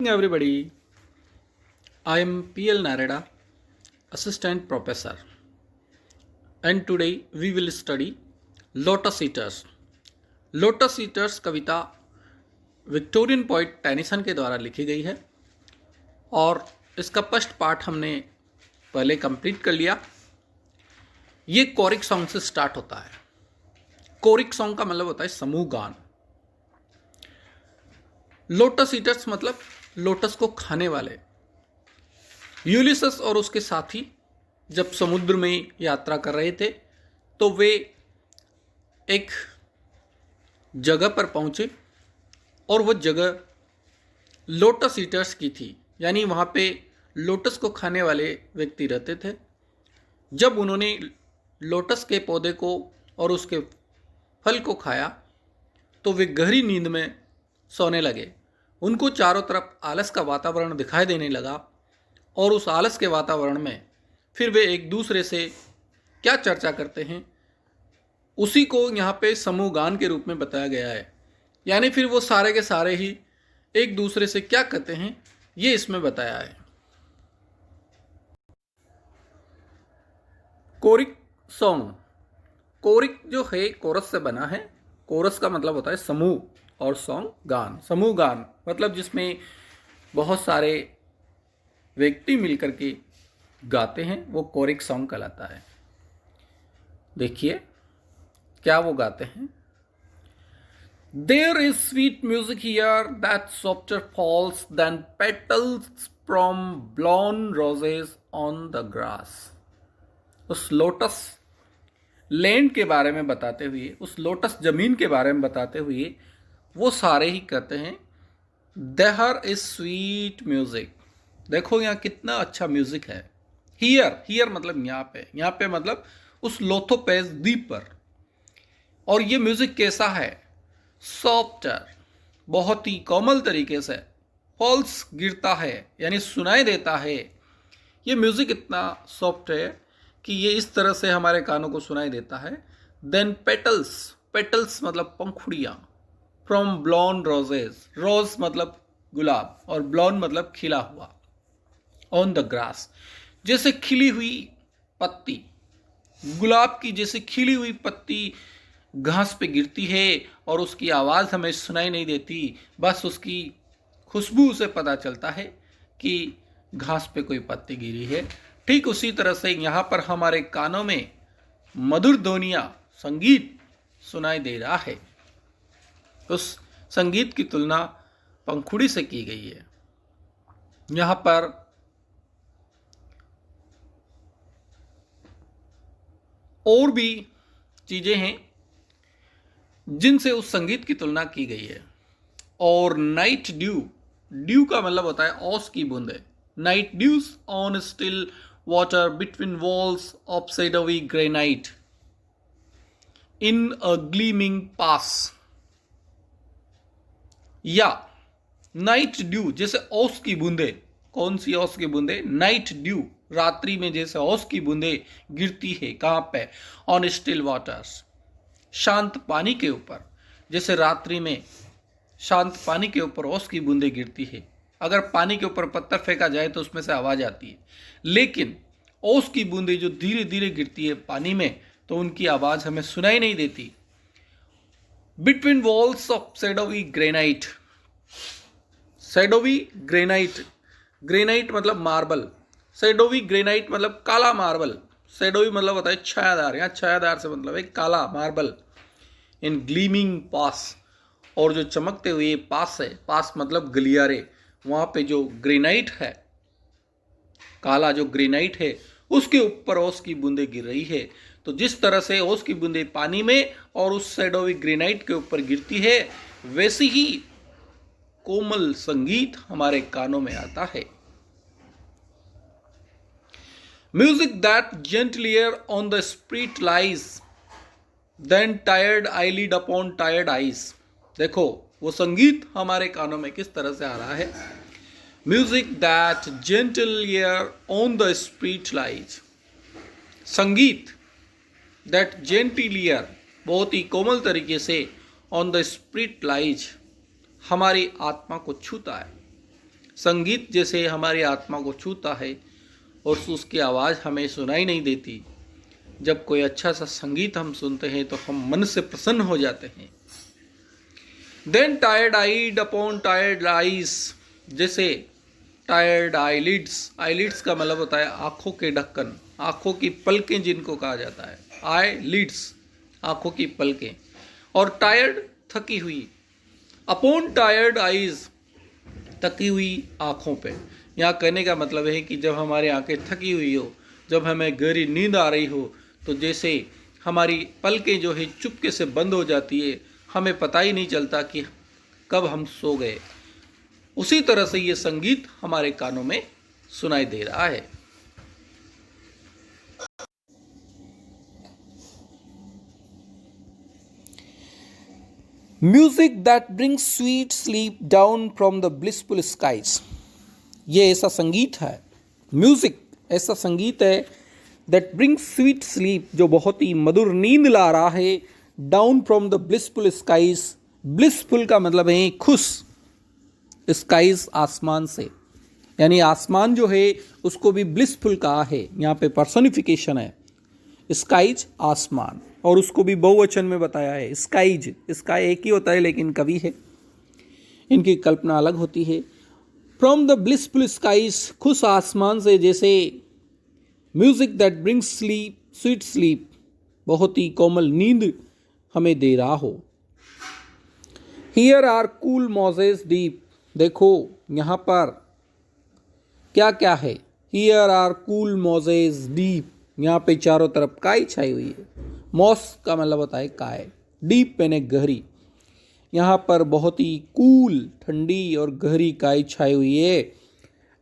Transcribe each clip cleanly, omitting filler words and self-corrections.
Everybody, I am PL Nareda, Assistant Professor, and today we will study Lotus Eaters. Lotus Eaters Kavita Victorian poet Tennyson के द्वारा लिखी गई है और इसका फर्स्ट पार्ट हमने पहले कंप्लीट कर लिया। ये कोरिक सॉन्ग से स्टार्ट होता है। कोरिक सॉन्ग का मतलब होता है समूह गान। लोटस ईटर्स मतलब लोटस को खाने वाले। यूलिसस और उसके साथी जब समुद्र में यात्रा कर रहे थे तो वे एक जगह पर पहुंचे और वह जगह लोटस ईटर्स की थी, यानी वहाँ पे लोटस को खाने वाले व्यक्ति रहते थे। जब उन्होंने लोटस के पौधे को और उसके फल को खाया तो वे गहरी नींद में सोने लगे। उनको चारों तरफ आलस का वातावरण दिखाई देने लगा और उस आलस के वातावरण में फिर वे एक दूसरे से क्या चर्चा करते हैं, उसी को यहाँ पे समूह गान के रूप में बताया गया है। यानी फिर वो सारे के सारे ही एक दूसरे से क्या कहते हैं, ये इसमें बताया है। कोरिक सॉन्ग, कोरिक जो है कोरस से बना है। कोरस का मतलब होता है समूह और सॉन्ग गान। समूह गान मतलब जिसमें बहुत सारे व्यक्ति मिलकर के गाते हैं, वो कोरिक सॉन्ग कहलाता है। देखिए क्या वो गाते हैं। There is sweet music here that softer falls than petals from blown roses on the grass। उस लोटस लैंड के बारे में बताते हुए, उस लोटस जमीन के बारे में बताते हुए वो सारे ही कहते हैं देयर इज स्वीट म्यूजिक। देखो यहाँ कितना अच्छा म्यूजिक है। हियर मतलब यहाँ पे मतलब उस लोथोपेज द्वीप पर। और ये म्यूजिक कैसा है? सॉफ्टर, बहुत ही कोमल तरीके से। फॉल्स गिरता है यानी सुनाई देता है। ये म्यूजिक इतना सॉफ्ट है कि ये इस तरह से हमारे कानों को सुनाई देता है। देन पेटल्स, पेटल्स मतलब पंखुड़ियाँ। फ्रॉम ब्लॉन रोजेज, रोज मतलब गुलाब और ब्लॉन मतलब खिला हुआ। ऑन द ग्रास, जैसे खिली हुई पत्ती, गुलाब की जैसे खिली हुई पत्ती घास पे गिरती है और उसकी आवाज़ हमें सुनाई नहीं देती, बस उसकी खुशबू से पता चलता है कि घास पे कोई पत्ती गिरी है। ठीक उसी तरह से यहाँ पर हमारे कानों में मधुर ध्वनियाँ, संगीत सुनाई दे रहा है। उस संगीत की तुलना पंखुड़ी से की गई है। यहाँ पर और भी चीज़ें हैं जिनसे उस संगीत की तुलना की गई है। और नाइट ड्यू, ड्यू का मतलब होता है ओस की बूंदे। Night dews on still water between walls of shadowy granite in a gleaming pass. या नाइट ड्यू जैसे ओस की बूंदे। कौन सी ओस की बूंदे? नाइट ड्यू, रात्रि में जैसे ओस की बूंदे गिरती है। कहाँ पे? ऑन स्टिल वाटर्स, शांत पानी के ऊपर। जैसे रात्रि में शांत पानी के ऊपर ओस की बूंदे गिरती है। अगर पानी के ऊपर पत्थर फेंका जाए तो उसमें से आवाज आती है, लेकिन ओस की बूंदे जो धीरे धीरे गिरती है पानी में तो उनकी आवाज हमें सुनाई नहीं देती। Between walls of shadowy granite, shadowy granite, granite मतलब मार्बल, शेडोवी ग्रेनाइट मतलब काला मार्बल। शेडोवी मतलब होता है छायादार, यहाँ छायादार से मतलब एक काला मार्बल। इन ग्लीमिंग पास, और जो चमकते हुए पास है, पास मतलब गलियारे, वहाँ पे जो ग्रेनाइट है, काला जो ग्रेनाइट है उसके ऊपर ओस की बूंदें गिर रही है। तो जिस तरह से ओस की बूंदें पानी में और उस शेडोवी ग्रेनाइट के ऊपर गिरती है, वैसी ही कोमल संगीत हमारे कानों में आता है। Music that gentler on the spirit lies than tired eyelid upon tired eyes। देखो वो संगीत हमारे कानों में किस तरह से आ रहा है। Music that gentler on the spirit lies, संगीत दैट gentler बहुत ही कोमल तरीके से ऑन द स्पिरिट लाइज हमारी आत्मा को छूता है। संगीत जैसे हमारी आत्मा को छूता है और उसकी आवाज़ हमें सुनाई नहीं देती। जब कोई अच्छा सा संगीत हम सुनते हैं तो हम मन से प्रसन्न हो जाते हैं। Then tired eyed upon tired eyes, जैसे टायर्ड आईलिड्स, आईलिड्स का मतलब होता है आँखों के ढक्कन, आँखों की पलकें जिनको कहा जाता है, आईलिड्स आँखों की पलकें, और टायर्ड थकी हुई, अपॉन टायर्ड आईज थकी हुई आँखों पे। यहाँ कहने का मतलब है कि जब हमारी आंखें थकी हुई हो, जब हमें गहरी नींद आ रही हो, तो जैसे हमारी पलकें जो है चुपके से बंद हो जाती है, हमें पता ही नहीं चलता कि कब हम सो गए। उसी तरह से ये संगीत हमारे कानों में सुनाई दे रहा है। Music that brings sweet sleep down from the blissful skies, ये ऐसा संगीत है, म्यूजिक ऐसा संगीत है दैट ब्रिंग्स स्वीट स्लीप, जो बहुत ही मधुर नींद ला रहा है, down from the blissful skies. Blissful का मतलब है खुश, स्काइज आसमान से, यानी आसमान जो है उसको भी ब्लिसफुल कहा है, यहाँ पे पर्सोनिफिकेशन है, स्काइज आसमान, और उसको भी बहुवचन में बताया है, स्काइज। इसका एक ही होता है लेकिन कवि है, इनकी कल्पना अलग होती है। फ्रॉम द ब्लिसफुल स्काइज, खुश आसमान से, जैसे music that brings sleep, sweet sleep, बहुत ही कोमल नींद हमें दे रहा हो। Here are cool mosses deep, देखो यहाँ पर क्या क्या है, here are cool mosses deep, यहाँ पे चारों तरफ काई छाई हुई है। मॉस का मतलब होता है काय, डीप यानी गहरी, यहाँ पर बहुत ही कूल ठंडी और गहरी काई छाई हुई है।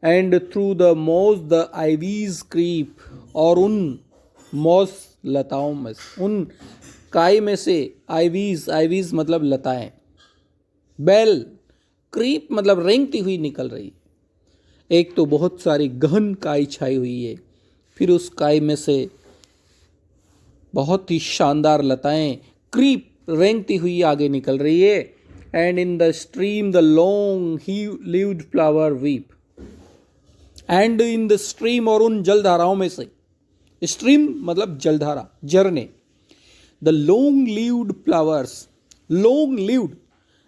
And through the moss the ivies creep, और उन मॉस लताओं में, उन काई में से आइवीज, आइवीज मतलब लताएं, बेल, क्रीप मतलब रेंगती हुई निकल रही। एक तो बहुत सारी गहन काई छाई हुई है, फिर उस काई में से बहुत ही शानदार लताएं क्रीप रेंगती हुई आगे निकल रही है। And in the stream the long he lived flower weep, and in the stream, और उन जलधाराओं में से, स्ट्रीम मतलब जलधारा, झरने, the long lived flowers, long lived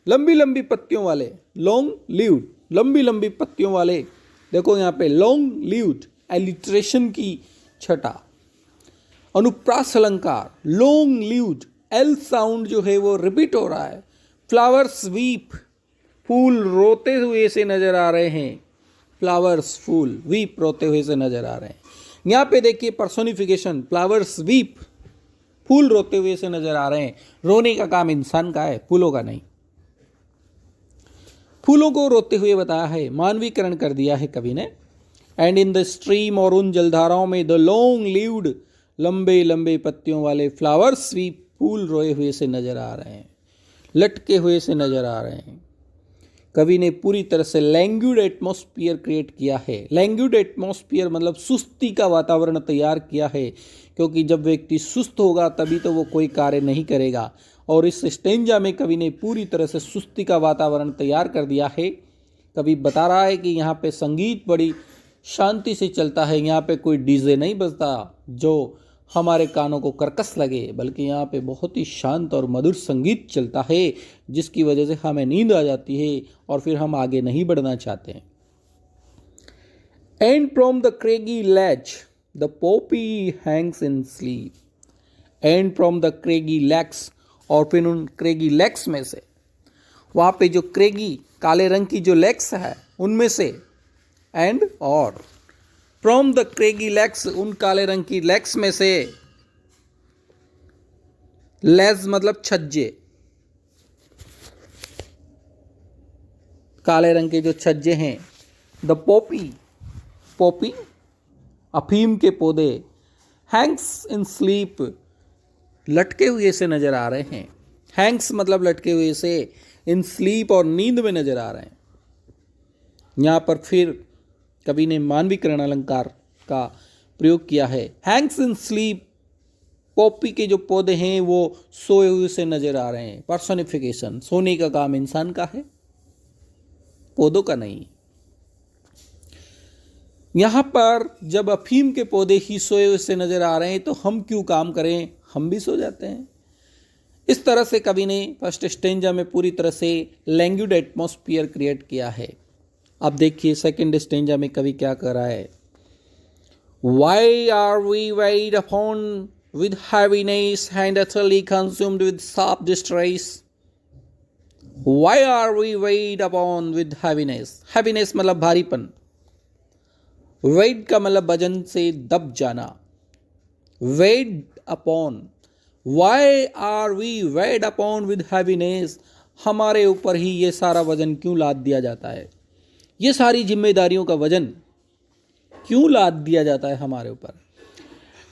लंबी लंबी पत्तियों वाले, लॉन्ग लिव्ड लंबी लंबी पत्तियों वाले, देखो यहाँ पे लॉन्ग लिव्ड एलिट्रेशन की छटा, अनुप्रास अलंकार, लॉन्ग लिव्ड, एल साउंड जो है वो रिपीट हो रहा है। फ्लावर्स वीप, फूल रोते हुए से नजर आ रहे हैं, फ्लावर्स फूल, वीप रोते हुए से नजर आ रहे हैं। यहाँ पे देखिए पर्सोनिफिकेशन, फ्लावर्स वीप, फूल रोते हुए से नजर आ रहे हैं। रोने का काम इंसान का है, फूलों का नहीं। फूलों को रोते हुए बताया है, मानवीकरण कर दिया है कवि ने। एंड इन द स्ट्रीम, और उन जलधाराओं में, द लॉन्ग लिव्ड, लंबे लंबे पत्तियों वाले, फ्लावर्स भी फूल रोए हुए से नजर आ रहे हैं, लटके हुए से नजर आ रहे हैं। कवि ने पूरी तरह से लैंग्यूड एटमॉस्फियर क्रिएट किया है। लैंग्यूड एटमॉस्फियर मतलब सुस्ती का वातावरण तैयार किया है, क्योंकि जब व्यक्ति सुस्त होगा तभी तो वो कोई कार्य नहीं करेगा। और इस स्टेंजा में कवि ने पूरी तरह से सुस्ती का वातावरण तैयार कर दिया है। कवि बता रहा है कि यहाँ पे संगीत बड़ी शांति से चलता है, यहाँ पे कोई डीजे नहीं बजता जो हमारे कानों को कर्कश लगे, बल्कि यहाँ पे बहुत ही शांत और मधुर संगीत चलता है, जिसकी वजह से हमें नींद आ जाती है और फिर हम आगे नहीं बढ़ना चाहते हैं। And from the craggy ledge the poppy hangs in sleep, and from the craggy ledge, और फिर उन क्रेगी लैक्स में से, वहाँ पे जो क्रेगी काले रंग की जो लैक्स है उनमें से, एंड और फ्रॉम द क्रेगी लैक्स, उन काले रंग की लैक्स में से, लेज मतलब छज्जे, काले रंग के जो छज्जे हैं, द पॉपी, पॉपी अफीम के पौधे, हैंग्स इन स्लीप, लटके हुए से नजर आ रहे हैं। हैंग्स मतलब लटके हुए से, इन स्लीप और नींद में नजर आ रहे हैं। यहाँ पर फिर कवि ने मानवीकरण अलंकार का प्रयोग किया है। हैंग्स इन स्लीप, पॉपी के जो पौधे हैं वो सोए हुए से नजर आ रहे हैं। पर्सोनिफिकेशन, सोने का काम इंसान का है, पौधों का नहीं। यहाँ पर जब अफीम के पौधे ही सोए हुए से नजर आ रहे हैं तो हम क्यों काम करें, हम भी सो जाते हैं। इस तरह से कवि ने फर्स्ट स्टेंजा में पूरी तरह से लैंग्वेज एटमॉस्फियर क्रिएट किया है। अब देखिए सेकंड स्टेंजा में कवि क्या कर रहा है। Why are we weighed upon with heaviness and utterly consumed with sharp distress। Why are we weighed upon with heaviness, heaviness मतलब भारीपन, वेड का मतलब वजन से दब जाना, weighed upon, why are we weighed upon with heaviness, हमारे ऊपर ही ये सारा वजन क्यों लाद दिया जाता है, ये सारी जिम्मेदारियों का वजन क्यों लाद दिया जाता है हमारे ऊपर।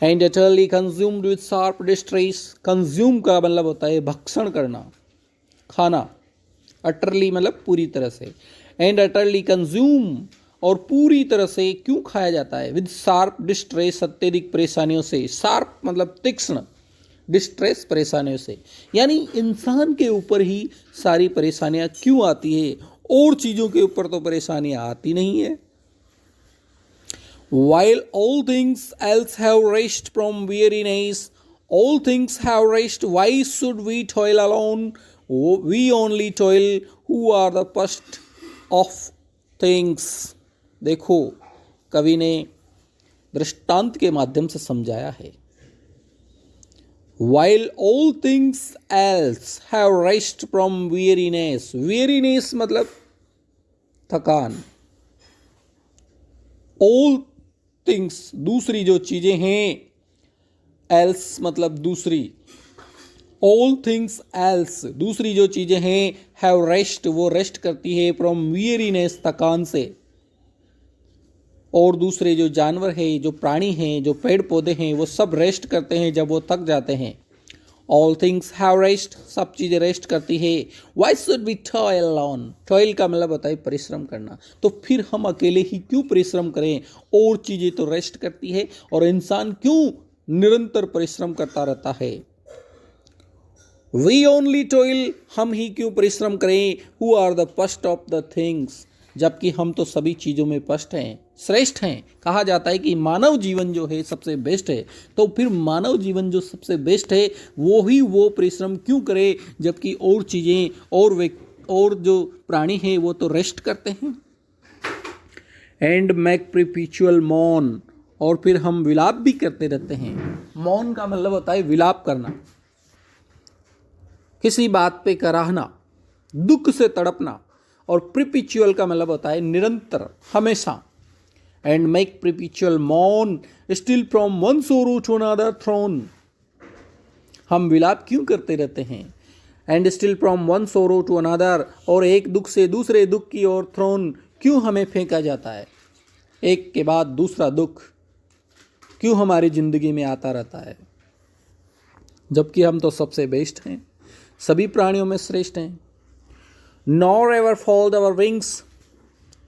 And utterly consumed with sharp distress, consume का मतलब होता है भक्षण करना, खाना, अटरली मतलब पूरी तरह से, एंड अटरली कंज्यूम और पूरी तरह से क्यों खाया जाता है, विद शार्प डिस्ट्रेस अत्यधिक परेशानियों से, शार्प मतलब तीक्ष्ण, डिस्ट्रेस परेशानियों से, यानी इंसान के ऊपर ही सारी परेशानियां क्यों आती है, और चीज़ों के ऊपर तो परेशानियां आती नहीं है। While all things else have rest from weariness, all things have rest, why should we toil alone? We only toil who are the first of things। देखो कवि ने दृष्टांत के माध्यम से समझाया है। While all things else have rest from weariness, weariness मतलब थकान, all थिंग्स दूसरी जो चीजें हैं, एल्स मतलब दूसरी, ऑल थिंग्स एल्स दूसरी जो चीजें हैं, हैव रेस्ट वो रेस्ट करती है फ्रॉम वियरीनेस थकान से, और दूसरे जो जानवर हैं, जो प्राणी हैं, जो पेड़ पौधे हैं, वो सब रेस्ट करते हैं जब वो थक जाते हैं। ऑल थिंग्स हैव रेस्ट, सब चीज़ें रेस्ट करती है। Why should be toil on, toil का मतलब होता है परिश्रम करना, तो फिर हम अकेले ही क्यों परिश्रम करें, और चीज़ें तो रेस्ट करती है, और इंसान क्यों निरंतर परिश्रम करता रहता है। वी ओनली टॉयल, हम ही क्यों परिश्रम करें, who are the first of the things, जबकि हम तो सभी चीज़ों में फर्स्ट हैं, श्रेष्ठ हैं। कहा जाता है कि मानव जीवन जो है सबसे बेस्ट है, तो फिर मानव जीवन जो सबसे बेस्ट है वो ही वो परिश्रम क्यों करे, जबकि और चीज़ें और जो प्राणी हैं वो तो रेस्ट करते हैं। एंड मैक प्रिपिचुअल मौन, और फिर हम विलाप भी करते रहते हैं। मौन का मतलब होता है विलाप करना, किसी बात पे कराहना, दुख से तड़पना, और प्रिपिचुअल का मतलब होता है निरंतर, हमेशा। एंड मेक प्रिपिचुअल मौन स्टिल फ्रॉम वन सोरो टू अनदर थ्रोन, हम विलाप क्यों करते रहते हैं। एंड स्टिल फ्रॉम वन सोरो टू अनदर, और एक दुख से दूसरे दुख की ओर थ्रोन क्यों हमें फेंका जाता है, एक के बाद दूसरा दुख क्यों हमारी जिंदगी में आता रहता है, जबकि हम तो सबसे बेस्ट हैं, सभी प्राणियों में श्रेष्ठ हैं। नॉर एवर फोल्ड अवर विंग्स,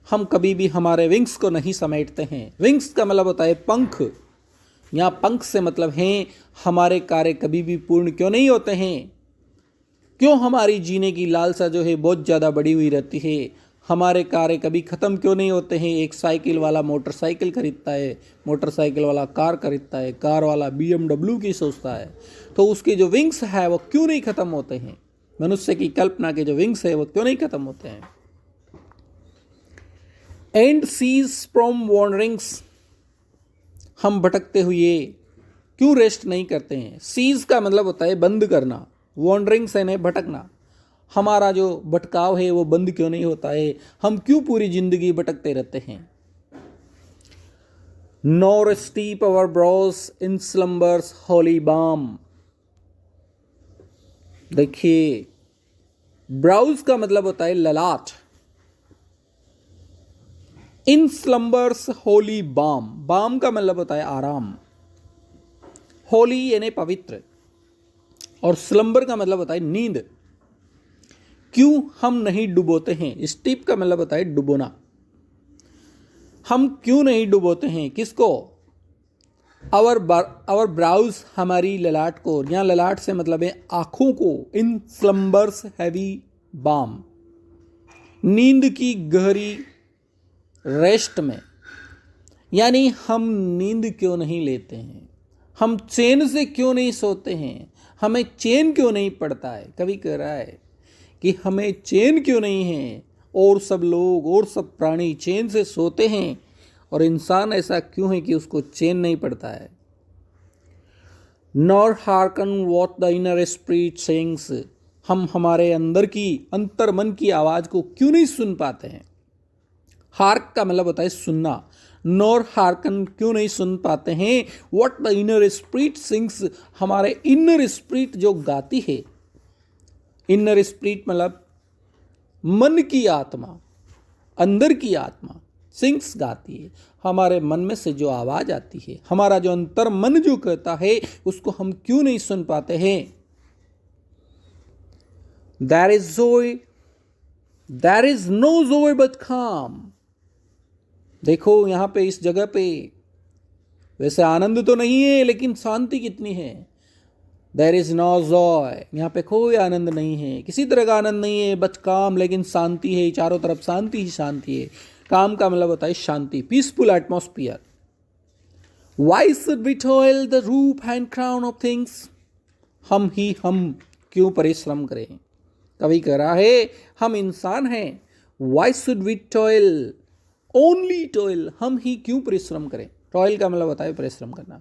हम कभी भी हमारे विंग्स को नहीं समेटते हैं। विंग्स का मतलब होता है पंख, यहाँ पंख से मतलब हैं हमारे कार्य कभी भी पूर्ण क्यों नहीं होते हैं, क्यों हमारी जीने की लालसा जो है बहुत ज़्यादा बढ़ी हुई रहती है, हमारे कार्य कभी ख़त्म क्यों नहीं होते हैं। एक साइकिल वाला मोटरसाइकिल खरीदता है, मोटरसाइकिल वाला कार खरीदता है, कार वाला BMW की सोचता है, तो उसके जो विंग्स है वो क्यों नहीं ख़त्म होते हैं, मनुष्य की कल्पना के जो विंग्स है वो क्यों नहीं खत्म होते हैं। एंड सीज फ्रॉम वॉन्डरिंग्स, हम भटकते हुए क्यों रेस्ट नहीं करते हैं। सीज का मतलब होता है बंद करना, वॉन्डरिंग्स है भटकना, हमारा जो भटकाव है वो बंद क्यों नहीं होता है, हम क्यों पूरी जिंदगी भटकते रहते हैं। नॉर स्टीप अवर ब्रोस इन स्लम्बर्स होली बाम, देखिए ब्राउज का मतलब होता है ललाट, इन स्लम्बर्स होली बाम, बाम का मतलब होता है आराम, होली यानी पवित्र, और स्लम्बर का मतलब होता है नींद। क्यों हम नहीं डुबोते हैं, स्टीप का मतलब होता है डुबोना, हम क्यों नहीं डुबोते हैं किसको, आवर ब्राउज, हमारी ललाट को, यहाँ ललाट से मतलब है आँखों को, इन स्लम्बर्स हैवी बाम, नींद की गहरी रेस्ट में, यानी हम नींद क्यों नहीं लेते हैं, हम चैन से क्यों नहीं सोते हैं, हमें चैन क्यों नहीं पड़ता है। कवि कह रहा है कि हमें चैन क्यों नहीं है, और सब लोग और सब प्राणी चैन से सोते हैं, और इंसान ऐसा क्यों है कि उसको चैन नहीं पड़ता है। Nor harken what the inner spirit sings, हम हमारे अंदर की अंतर मन की आवाज़ को क्यों नहीं सुन पाते हैं। हार्क का मतलब होता है सुनना। नॉर हार्कन क्यों नहीं सुन पाते हैं, what the inner spirit sings, हमारे इनर स्पिरिट जो गाती है। इनर स्पिरिट मतलब मन की आत्मा, अंदर की आत्मा सिंग्स गाती है। हमारे मन में से जो आवाज आती है, हमारा जो अंतर मन जो कहता है, उसको हम क्यों नहीं सुन पाते हैं। There is joy, there is no joy but calm। देखो यहाँ पे इस जगह पे वैसे आनंद तो नहीं है, लेकिन शांति कितनी है। देर इज नो जॉय, यहाँ पे कोई आनंद नहीं है, किसी तरह का आनंद नहीं है, बट काम, लेकिन शांति है, चारों तरफ शांति ही शांति है। काम का मतलब होता है शांति, peaceful atmosphere. Why should we toil the roof and crown of things, हम क्यों परिश्रम करें। कवि कह रहा है हम इंसान हैं, why should we toil, only toil, हम ही क्यों परिश्रम करें। टॉयल का मतलब होता है परिश्रम करना।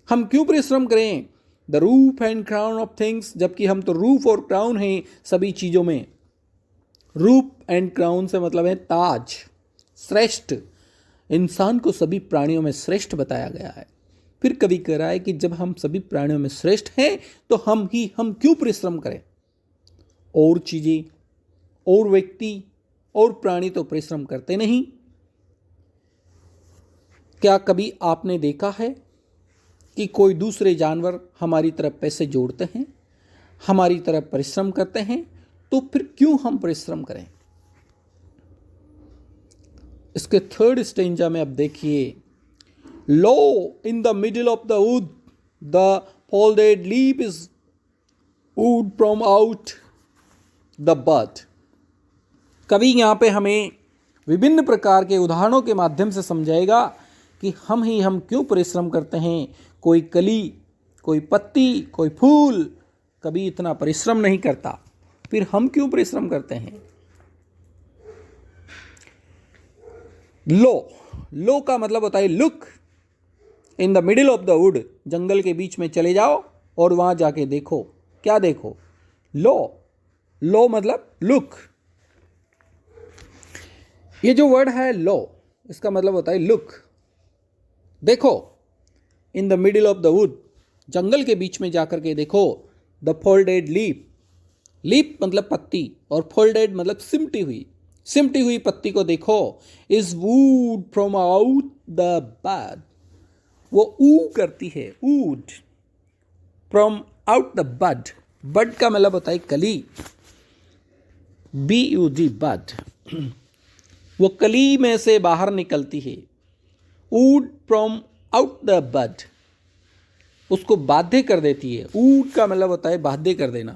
हम क्यों परिश्रम करें। The roof and crown of things, जबकि हम तो रूफ और क्राउन हैं सभी चीज़ों में। रूफ एंड क्राउन से मतलब है ताज, श्रेष्ठ। इंसान को सभी प्राणियों में श्रेष्ठ बताया गया है। फिर कवि कह रहा है कि जब हम सभी प्राणियों में श्रेष्ठ हैं, तो हम क्यों परिश्रम करें। और चीज़ें और व्यक्ति और प्राणी तो परिश्रम करते नहीं। क्या कभी आपने देखा है कि कोई दूसरे जानवर हमारी तरफ पैसे जोड़ते हैं, हमारी तरफ परिश्रम करते हैं, तो फिर क्यों हम परिश्रम करें। इसके थर्ड स्टेंजा में अब देखिए, lo in the middle of the wood the folded leaf is wooed from out the bud. कवि यहाँ पे हमें विभिन्न प्रकार के उदाहरणों के माध्यम से समझाएगा कि हम क्यों परिश्रम करते हैं। कोई कली, कोई पत्ती, कोई फूल कभी इतना परिश्रम नहीं करता, फिर हम क्यों परिश्रम करते हैं। लो का मतलब होता है look. In the middle of the wood, जंगल के बीच में चले जाओ और वहां जाके देखो। क्या देखो। लो मतलब लुक। ये जो वर्ड है लो, इसका मतलब होता है लुक, देखो। In the middle of the wood, जंगल के बीच में जाकर के देखो। द फोल्डेड लीफ मतलब पत्ती, और फोल्डेड मतलब सिमटी हुई पत्ती को देखो। Is wooed from out the bud, वो ऊ करती है, wooed from out the bud का मतलब होता है कली, BUD बड, वो कली में से बाहर निकलती है। ऊड फ्रॉम आउट द बड, उसको बाध्य कर देती है। ऊड का मतलब होता है बाध्य कर देना।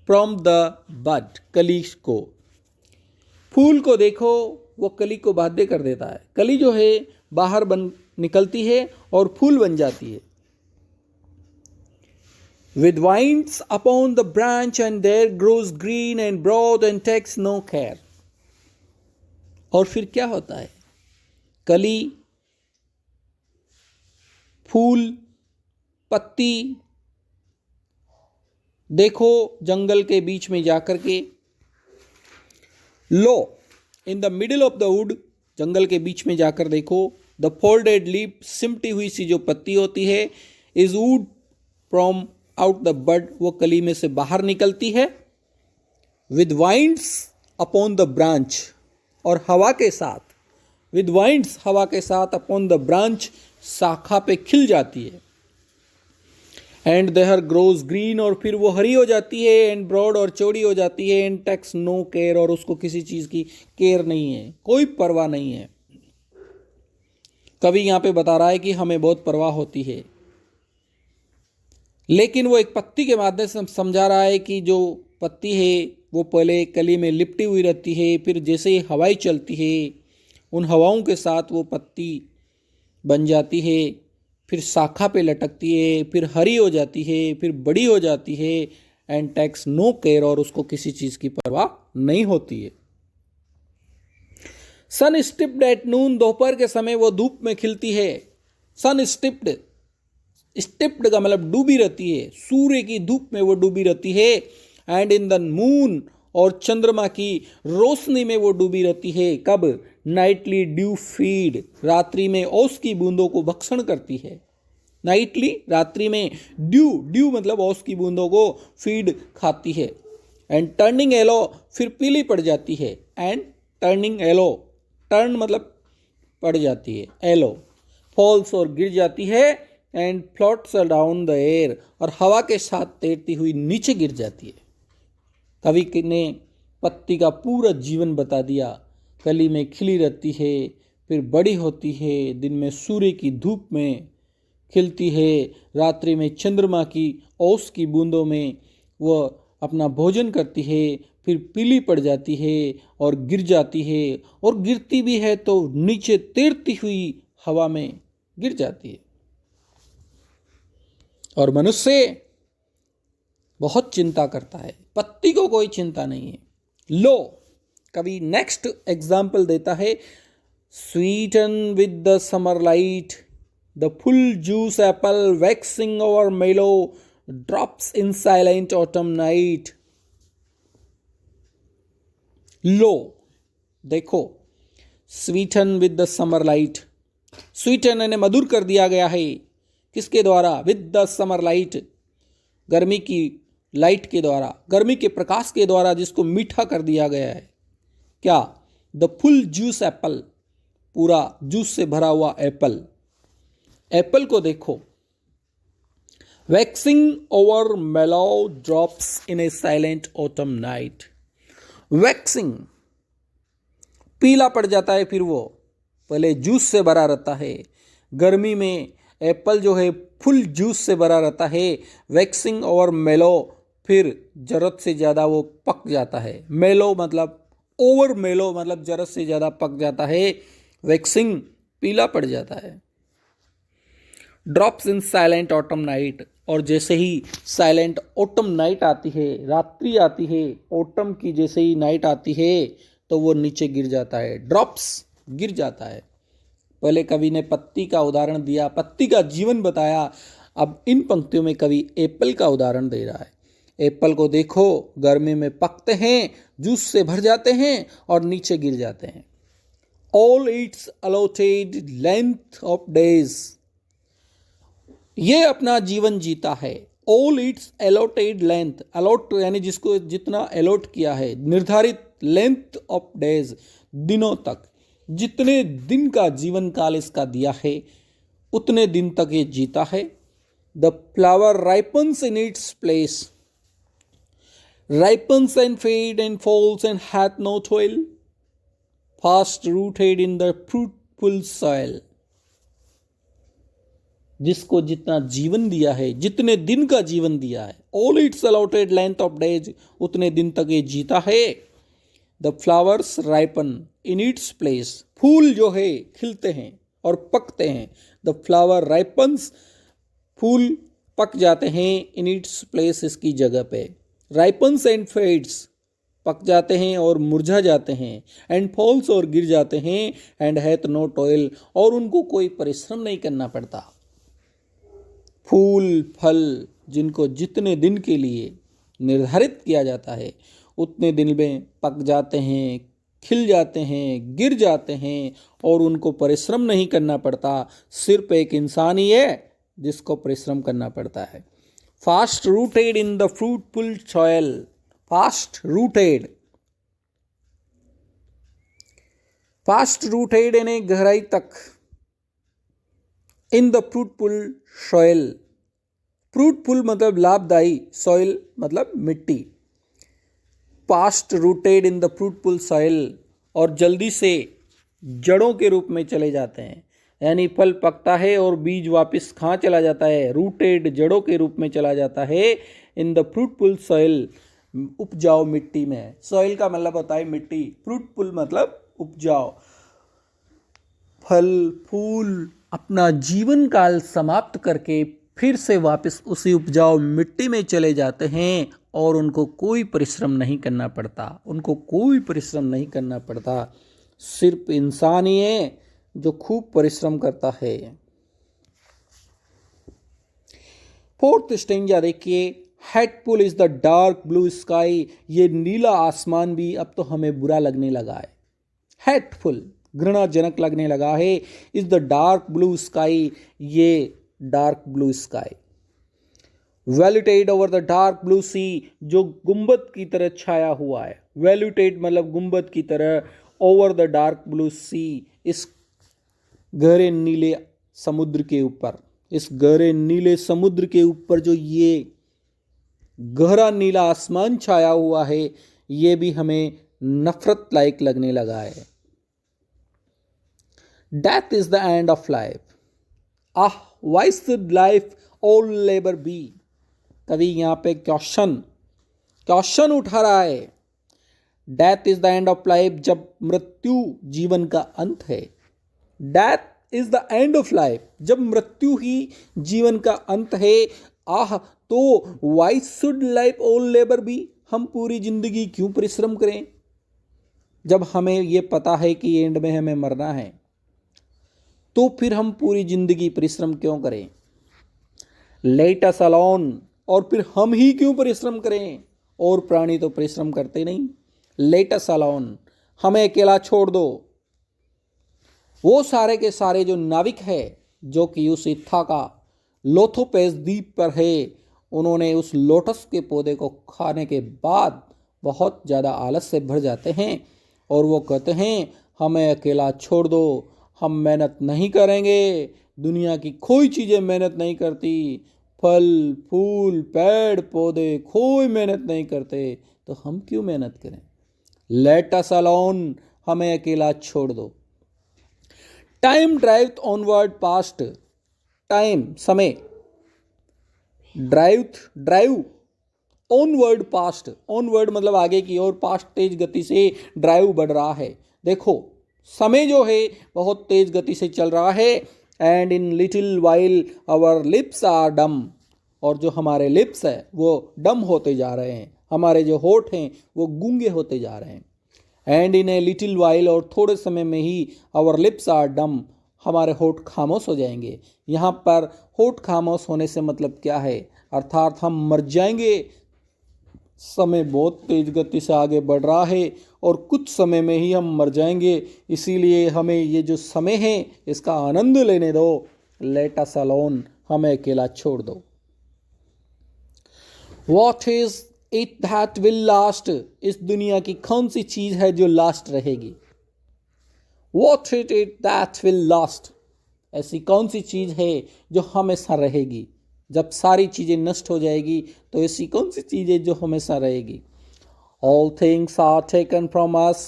फ्रॉम द बड, कली को। फूल को देखो, वो कली को बाध्य कर देता है। कली जो है बाहर निकलती है और फूल बन जाती है। With vines upon the branch and there grows green and broad and takes no care। और फिर क्या होता है। कली, फूल, पत्ती देखो जंगल के बीच में जाकर के। Lo in the middle of the wood, जंगल के बीच में जाकर देखो। द फोल्डेड लीफ, सिमटी हुई सी जो पत्ती होती है। Is wooed from out the bud, वो कली में से बाहर निकलती है। With winds upon the branch, और हवा के साथ, विद वाइंड्स हवा के साथ, अपॉन द ब्रांच शाखा पे खिल जाती है। एंड देयर ग्रोज ग्रीन, और फिर वो हरी हो जाती है। एंड ब्रॉड, और चौड़ी हो जाती है। एंड टेक्स नो केयर, और उसको किसी चीज़ की केयर नहीं है, कोई परवाह नहीं है। कवि यहाँ पे बता रहा है कि हमें बहुत परवाह होती है, लेकिन वो एक पत्ती के माध्यम से समझा रहा है कि जो पत्ती है वो पहले कली में लिपटी हुई रहती है, फिर जैसे ही हवाई चलती है उन हवाओं के साथ वो पत्ती बन जाती है, फिर शाखा पे लटकती है, फिर हरी हो जाती है, फिर बड़ी हो जाती है, एंड टेक्स नो केयर, और उसको किसी चीज़ की परवाह नहीं होती है। सन स्टिप्ड एट नून, दोपहर के समय वो धूप में खिलती है। सन स्टिप्ड, स्टिप्ड का मतलब डूबी रहती है, सूर्य की धूप में वो डूबी रहती है। एंड इन द मून, और चंद्रमा की रोशनी में वो डूबी रहती है। कब? नाइटली ड्यू फीड, रात्रि में ओस की बूंदों को भक्षण करती है। नाइटली, रात्रि में, ड्यू, ड्यू मतलब ओस की बूंदों को फीड खाती है। एंड टर्निंग येलो, फिर पीली पड़ जाती है। एंड टर्निंग येलो, टर्न मतलब पड़ जाती है, येलो, फॉल्स और गिर जाती है। And floats down the air, और हवा के साथ तैरती हुई नीचे गिर जाती है। कवि ने पत्ती का पूरा जीवन बता दिया। कली में खिली रहती है, फिर बड़ी होती है, दिन में सूर्य की धूप में खिलती है, रात्रि में चंद्रमा की ओस की बूंदों में वह अपना भोजन करती है, फिर पीली पड़ जाती है और गिर जाती है, और गिरती भी है तो नीचे तैरती हुई हवा में गिर जाती है। और मनुष्य बहुत चिंता करता है, पत्ती को कोई चिंता नहीं है। लो, कभी नेक्स्ट एग्जाम्पल देता है। Sweeten with the summer light, the full juiced apple waxing over mellow, drops in silent autumn night. Lo, देखो, sweeten with the summer light, sweeten यानी मधुर कर दिया गया है, किसके द्वारा? विद द समर लाइट, गर्मी की लाइट के द्वारा, गर्मी के प्रकाश के द्वारा, जिसको मीठा कर दिया गया है। क्या? द फुल जूस एप्पल, पूरा जूस से भरा हुआ एप्पल। एप्पल को देखो। वैक्सिंग ओवर मेलो ड्रॉप्स इन ए साइलेंट ऑटम नाइट। वैक्सिंग, पीला पड़ जाता है, फिर वो पहले जूस से भरा रहता है। गर्मी में एप्पल जो है फुल जूस से भरा रहता है। वैक्सिंग ओवर मेलो, फिर जरूरत से ज़्यादा वो पक जाता है। मेलो मतलब ओवर मेलो मतलब जरूरत से ज़्यादा पक जाता है। वैक्सिंग, पीला पड़ जाता है। Drops in silent autumn night, और जैसे ही साइलेंट ऑटम नाइट आती है, रात्रि आती है, ऑटम की जैसे ही नाइट आती है तो वो नीचे गिर जाता है। ड्रॉप्स, गिर जाता है। पहले कवि ने पत्ती का उदाहरण दिया, पत्ती का जीवन बताया। अब इन पंक्तियों में कवि एप्पल का उदाहरण दे रहा है। एप्पल को देखो, गर्मी में पकते हैं, जूस से भर जाते हैं और नीचे गिर जाते हैं। All its allotted length of days, ये अपना जीवन जीता है। All its allotted length, allot यानी जिसको जितना अलॉट किया है, निर्धारित लेंथ ऑफ डेज, दिनों तक, जितने दिन का जीवन काल इसका दिया है उतने दिन तक ये जीता है। The flower ripens in its place, ripens and fade and falls and hath no toil, fast rooted in the fruitful soil। जिसको जितना जीवन दिया है, जितने दिन का जीवन दिया है, all its allotted length of days, उतने दिन तक ये जीता है। The flowers ripen in its place, फूल जो है खिलते हैं और पकते हैं। The flower ripens, फूल पक जाते हैं, in its place, इसकी जगह पे। राइपन्स एंड फेड्स, पक जाते हैं और मुरझा जाते हैं। एंड फॉल्स, और गिर जाते हैं। एंड हैथ नो टॉयल, और उनको कोई परिश्रम नहीं करना पड़ता। फूल फल जिनको जितने दिन के लिए निर्धारित किया जाता है उतने दिन में पक जाते हैं, खिल जाते हैं, गिर जाते हैं, और उनको परिश्रम नहीं करना पड़ता। सिर्फ एक इंसान ही है जिसको परिश्रम करना पड़ता है। Fast rooted in the fruitful soil, fast rooted, fast rooted यानी गहराई तक। In the fruitful soil, fruitful मतलब लाभदायी, सॉइल मतलब मिट्टी। Fast rooted in the fruitful soil, और जल्दी से जड़ों के रूप में चले जाते हैं, यानी फल पकता है और बीज वापस कहाँ चला जाता है? रूटेड, जड़ों के रूप में चला जाता है। इन द फ्रूटफुल सॉइल, उपजाऊ मिट्टी में। सॉइल का मतलब होता है मिट्टी, फ्रूटफुल मतलब उपजाऊ। फल फूल अपना जीवन काल समाप्त करके फिर से वापस उसी उपजाऊ मिट्टी में चले जाते हैं और उनको कोई परिश्रम नहीं करना पड़ता, उनको कोई परिश्रम नहीं करना पड़ता। सिर्फ इंसान ही है जो खूब परिश्रम करता है। फोर्थ स्टेंजा देखिए, hateful is the dark blue sky. ये नीला आसमान भी अब तो हमें बुरा लगने लगा है। हेटफुल घृणाजनक लगने लगा है। Is the dark blue sky, ये dark blue sky. Vaulted over the dark blue sea, जो गुंबद की तरह छाया हुआ है। वैल्यूटेड मतलब गुंबद की तरह, ओवर द डार्क ब्लू सी, इस गहरे नीले समुद्र के ऊपर, इस गहरे नीले समुद्र के ऊपर जो ये गहरा नीला आसमान छाया हुआ है, ये भी हमें नफरत लायक लगने लगा है। Death is the end of life. Ah, why should life all labour be. कभी यहां पे क्वेश्चन उठा रहा है। Death is the end of life, जब मृत्यु जीवन का अंत है। Death is the end of life, जब मृत्यु ही जीवन का अंत है। आह, तो why should life all labour be, हम पूरी जिंदगी क्यों परिश्रम करें जब हमें यह पता है कि एंड में हमें मरना है। तो फिर हम पूरी जिंदगी परिश्रम क्यों करें। लेट अस अलोन, और फिर हम ही क्यों परिश्रम करें, और प्राणी तो परिश्रम करते नहीं। लेट अस अलोन, हमें अकेला छोड़ दो। वो सारे के सारे जो नाविक है जो कि उस इत्थाका लोथोपेस द्वीप पर है, उन्होंने उस लोटस के पौधे को खाने के बाद बहुत ज़्यादा आलस से भर जाते हैं और वो कहते हैं हमें अकेला छोड़ दो, हम मेहनत नहीं करेंगे। दुनिया की कोई चीज़ें मेहनत नहीं करती, फल फूल पेड़ पौधे कोई मेहनत नहीं करते, तो हम क्यों मेहनत करें। लेट अस अलोन, हमें अकेला छोड़ दो। Time drive onward past, time समय, ड्राइव ऑनवर्ड पास्ट, ऑनवर्ड मतलब आगे की ओर, पास्ट तेज गति से ड्राइव बढ़ रहा है। देखो समय जो है बहुत तेज गति से चल रहा है। And in little while our lips are dumb, और जो हमारे लिप्स है वो डम होते जा रहे हैं, हमारे जो होठ हैं वो गूंगे होते जा रहे हैं। And in a little while, और थोड़े समय में ही आवर लिप्स आर डम, हमारे होठ खामोश हो जाएंगे। यहाँ पर होठ खामोश होने से मतलब क्या है, अर्थात हम मर जाएंगे। समय बहुत तेज गति से आगे बढ़ रहा है और कुछ समय में ही हम मर जाएंगे, इसीलिए हमें ये जो समय है इसका आनंद लेने दो। लेट अस अलोन, हमें अकेला छोड़ दो। What is it that will last? इस दुनिया की कौन सी चीज है जो लास्ट रहेगी। What is it that will last? ऐसी कौन सी चीज है जो हमेशा रहेगी। जब सारी चीजें नष्ट हो जाएगी तो ऐसी कौन सी चीज है जो हमेशा रहेगी। All things are taken from us,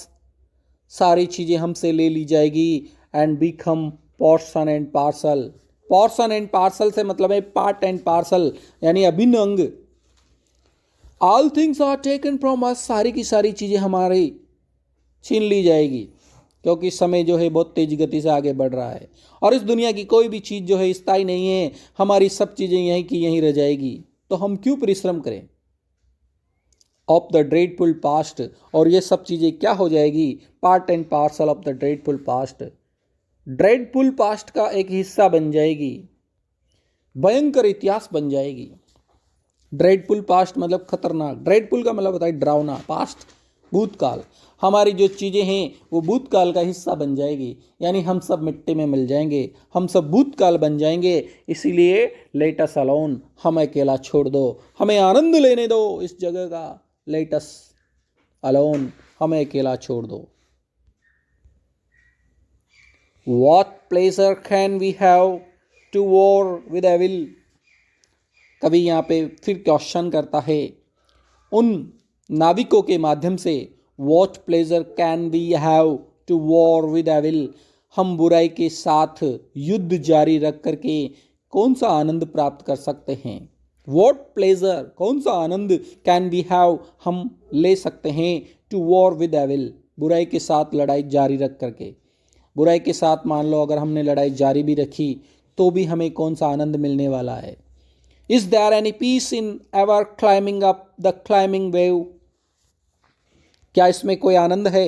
सारी चीजें हमसे ले ली जाएगी। And become portion and parcel, portion and parcel से मतलब है पार्ट एंड पार्सल, यानी अभिन्न अंग। All things are taken from us, सारी की सारी चीजें हमारी छीन ली जाएगी, क्योंकि समय जो है बहुत तेज गति से आगे बढ़ रहा है और इस दुनिया की कोई भी चीज़ जो है स्थायी नहीं है। हमारी सब चीज़ें यहीं की यहीं रह जाएगी, तो हम क्यों परिश्रम करें। ऑफ द ड्रेडफुल पास्ट, और ये सब चीज़ें क्या हो जाएगी, part and parcel of the dreadful past. Dreadful past का एक हिस्सा बन जाएगी, भयंकर इतिहास बन जाएगी। ड्रेडफुल पास्ट मतलब खतरनाक, ड्रेडफुल का मतलब होता है डरावना, पास्ट भूतकाल। हमारी जो चीज़ें हैं वो भूतकाल का हिस्सा बन जाएगी, यानी हम सब मिट्टी में मिल जाएंगे, हम सब भूतकाल बन जाएंगे। इसीलिए लेट अस अलोन, हमें अकेला छोड़ दो, हमें आनंद लेने दो इस जगह का। लेट अस अलोन, हमें अकेला छोड़ दो। What pleasure can we have to war with evil? कवि यहाँ पे फिर क्वेश्चन करता है उन नाविकों के माध्यम से, What pleasure can we have to war with evil? हम बुराई के साथ युद्ध जारी रख करके कौन सा आनंद प्राप्त कर सकते हैं। What pleasure, कौन सा आनंद can we have, हम ले सकते हैं to war with evil, बुराई के साथ लड़ाई जारी रख करके। बुराई के साथ मान लो अगर हमने लड़ाई जारी भी रखी तो भी हमें कौन सा आनंद मिलने वाला है? Is there any peace in ever climbing up the climbing wave? क्या इसमें कोई आनंद है?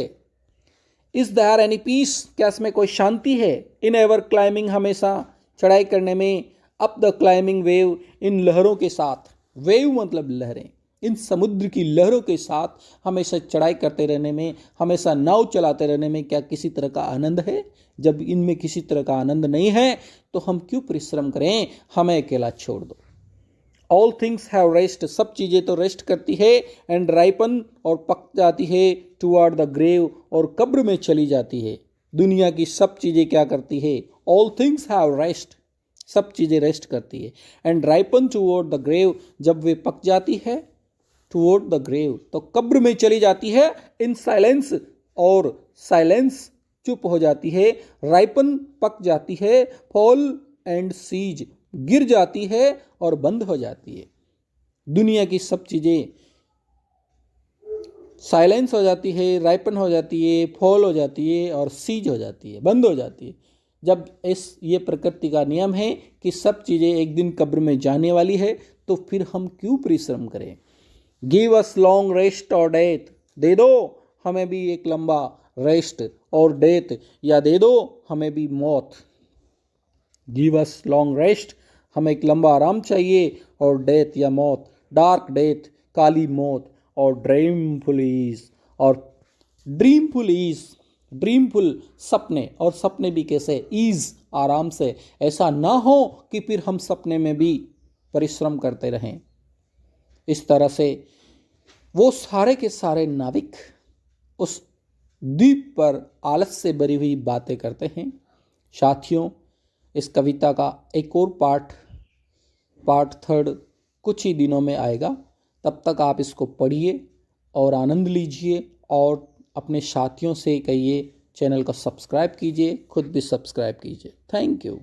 इज देयर एनी पीस, क्या इसमें कोई शांति है? इन एवर क्लाइंबिंग, हमेशा चढ़ाई करने में, अप द क्लाइंबिंग वेव, इन लहरों के साथ, वेव मतलब लहरें, इन समुद्र की लहरों के साथ हमेशा चढ़ाई करते रहने में, हमेशा नाव चलाते रहने में क्या किसी तरह का आनंद है? जब इनमें किसी तरह का आनंद नहीं है तो हम क्यों परिश्रम करें? हमें अकेला छोड़ दो। ऑल थिंग्स हैव रेस्ट, सब चीज़ें तो रेस्ट करती है, एंड राइपन, और पक जाती है, टुवर्ड द ग्रेव, और कब्र में चली जाती है। दुनिया की सब चीज़ें क्या करती है? ऑल थिंग्स हैव रेस्ट, सब चीज़ें रेस्ट करती है, and ripen toward the grave, जब वे पक जाती है, टुवर्ड द ग्रेव, तो कब्र में चली जाती है, इन साइलेंस, और साइलेंस, चुप हो जाती है, राइपन, पक जाती है, फॉल एंड सीज, गिर जाती है और बंद हो जाती है। दुनिया की सब चीज़ें साइलेंस हो जाती है, राइपन हो जाती है, फॉल हो जाती है और सीज हो जाती है, बंद हो जाती है। जब ये प्रकृति का नियम है कि सब चीज़ें एक दिन कब्र में जाने वाली है, तो फिर हम क्यों परिश्रम करें? गिव अस लॉन्ग रेस्ट और डेथ, दे दो हमें भी एक लंबा रेस्ट और डेथ, या दे दो हमें भी मौत। गिव अस लॉन्ग रेस्ट, हमें एक लंबा आराम चाहिए, और डेथ या मौत, डार्क डेथ, काली मौत, और ड्रीमफुल ईज, और ड्रीमफुल ईज, ड्रीमफुल सपने, और सपने भी कैसे? ईज, आराम से। ऐसा ना हो कि फिर हम सपने में भी परिश्रम करते रहें। इस तरह से वो सारे के सारे नाविक उस द्वीप पर आलस से भरी हुई बातें करते हैं। साथियों, इस कविता का एक और पार्ट 3 कुछ ही दिनों में आएगा। तब तक आप इसको पढ़िए और आनंद लीजिए, और अपने साथियों से कहिए चैनल को सब्सक्राइब कीजिए, खुद भी सब्सक्राइब कीजिए। Thank you.